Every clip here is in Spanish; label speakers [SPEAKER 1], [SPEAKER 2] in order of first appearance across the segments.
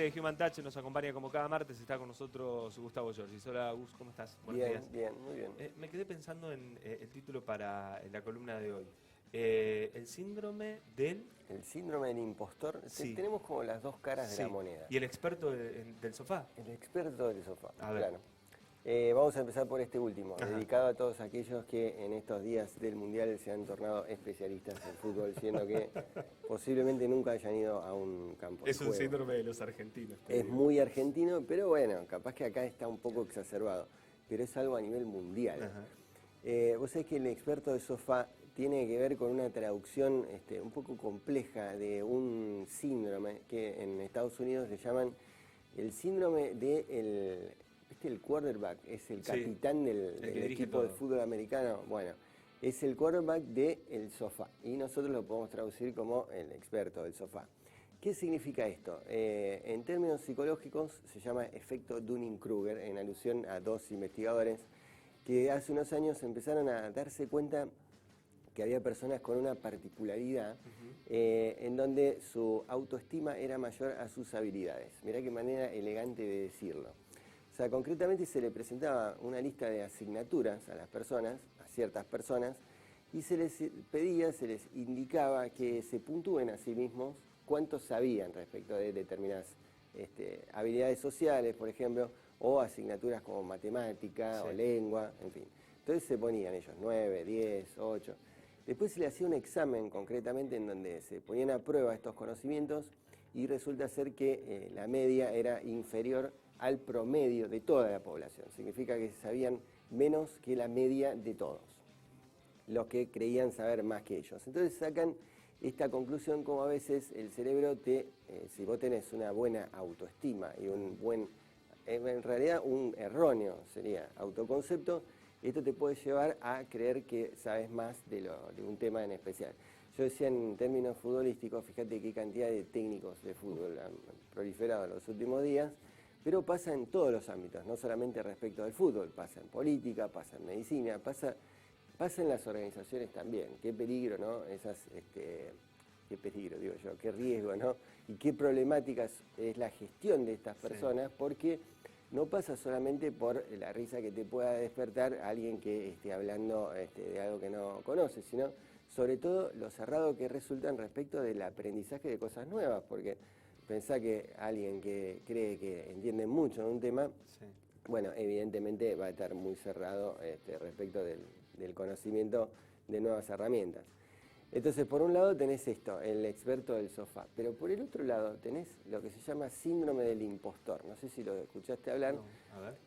[SPEAKER 1] gente de Human Touch nos acompaña como cada martes. Está con nosotros Gustavo Giorgis. Hola, Gus, ¿cómo estás? Buenos días.
[SPEAKER 2] Bien, muy bien.
[SPEAKER 1] Me quedé pensando en el título para la columna de hoy. El síndrome del...
[SPEAKER 2] El síndrome del impostor.
[SPEAKER 1] Sí.
[SPEAKER 2] Tenemos como las dos caras de la moneda.
[SPEAKER 1] ¿Y el experto del sofá?
[SPEAKER 2] El experto del sofá,
[SPEAKER 1] A ver.
[SPEAKER 2] claro. Vamos a empezar por este último, dedicado a todos aquellos que en estos días del Mundial se han tornado especialistas en fútbol, siendo que posiblemente nunca hayan ido a un campo de
[SPEAKER 1] Es un
[SPEAKER 2] juego.
[SPEAKER 1] síndrome de los argentinos.
[SPEAKER 2] Es muy argentino, pero bueno, capaz que acá está un poco exacerbado, pero es algo a nivel mundial. Vos sabés que el experto del sofá tiene que ver con una traducción un poco compleja de un síndrome que en Estados Unidos le llaman el síndrome de el quarterback, es el capitán del equipo de fútbol americano. Bueno, es el quarterback del sofá y nosotros lo podemos traducir como el experto del sofá. ¿Qué significa esto? En términos psicológicos se llama efecto Dunning-Kruger, en alusión a dos investigadores que hace unos años empezaron a darse cuenta que había personas con una particularidad en donde su autoestima era mayor a sus habilidades. Mirá qué manera elegante de decirlo. O sea, concretamente se le presentaba una lista de asignaturas a las personas, a ciertas personas, y se les pedía, se les indicaba que se puntúen a sí mismos cuánto sabían respecto de determinadas habilidades sociales, por ejemplo, o asignaturas como matemática o lengua, en fin. Entonces se ponían ellos 9, 10, 8. Después se le hacía un examen concretamente en donde se ponían a prueba estos conocimientos y resulta ser que la media era inferior al promedio de toda la población. Significa que sabían menos que la media de todos, los que creían saber más que ellos. Entonces sacan esta conclusión como a veces el cerebro si vos tenés una buena autoestima y en realidad un erróneo sería autoconcepto, esto te puede llevar a creer que sabes más de un tema en especial. Yo decía en términos futbolísticos, fíjate qué cantidad de técnicos de fútbol han proliferado en los últimos días, pero pasa en todos los ámbitos, no solamente respecto del fútbol, pasa en política, pasa en medicina, pasa en las organizaciones también. Qué peligro, ¿no? Qué peligro, digo yo, qué riesgo, ¿no? Y qué problemática es la gestión de estas personas, porque no pasa solamente por la risa que te pueda despertar alguien que esté hablando de algo que no conoce, sino sobre todo lo cerrado que resultan respecto del aprendizaje de cosas nuevas, porque pensá que alguien que cree que entiende mucho de un tema, bueno, evidentemente va a estar muy cerrado respecto del conocimiento de nuevas herramientas. Entonces, por un lado tenés esto, el experto del sofá, pero por el otro lado tenés lo que se llama síndrome del impostor. No sé si lo escuchaste hablar,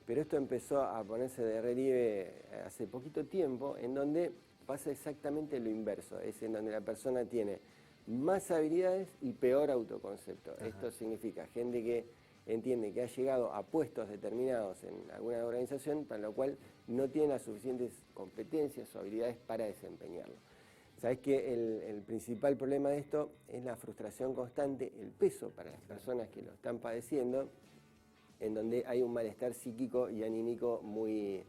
[SPEAKER 2] pero esto empezó a ponerse de relieve hace poquito tiempo, en donde pasa exactamente lo inverso, es en donde la persona tiene más habilidades y peor autoconcepto. Esto significa gente que entiende que ha llegado a puestos determinados en alguna organización, para lo cual no tiene las suficientes competencias o habilidades para desempeñarlo. Sabés que el principal problema de esto es la frustración constante, el peso para las personas que lo están padeciendo, en donde hay un malestar psíquico y anímico muy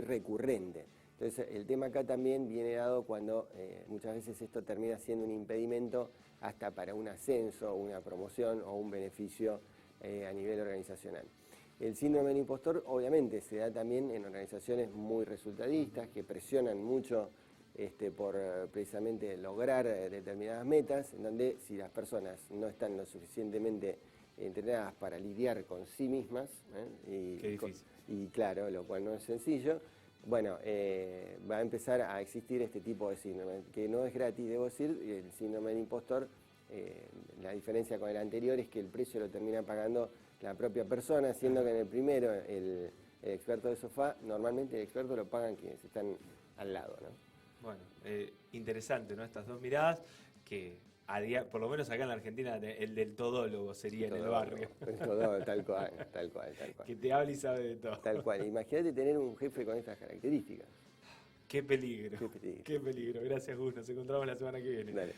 [SPEAKER 2] recurrente. Entonces el tema acá también viene dado cuando muchas veces esto termina siendo un impedimento hasta para un ascenso, una promoción o un beneficio a nivel organizacional. El síndrome del impostor obviamente se da también en organizaciones muy resultadistas que presionan mucho por precisamente lograr determinadas metas, en donde si las personas no están lo suficientemente entrenadas para lidiar con sí mismas, y claro, lo cual no es sencillo, bueno, va a empezar a existir este tipo de síndrome, que no es gratis, debo decir. El síndrome del impostor, la diferencia con el anterior es que el precio lo termina pagando la propia persona, siendo que en el primero, el experto de sofá, normalmente el experto lo pagan quienes están al lado, ¿no?
[SPEAKER 1] Bueno, interesante, ¿no? Estas dos miradas que por lo menos acá en la Argentina el del todólogo sería en el barrio.
[SPEAKER 2] El todólogo, tal cual.
[SPEAKER 1] Que te habla y sabe de todo.
[SPEAKER 2] Tal cual. Imagínate tener un jefe con estas características.
[SPEAKER 1] Qué peligro.
[SPEAKER 2] Qué peligro.
[SPEAKER 1] Qué peligro. Gracias, Gus. Nos encontramos la semana que viene.
[SPEAKER 2] Dale.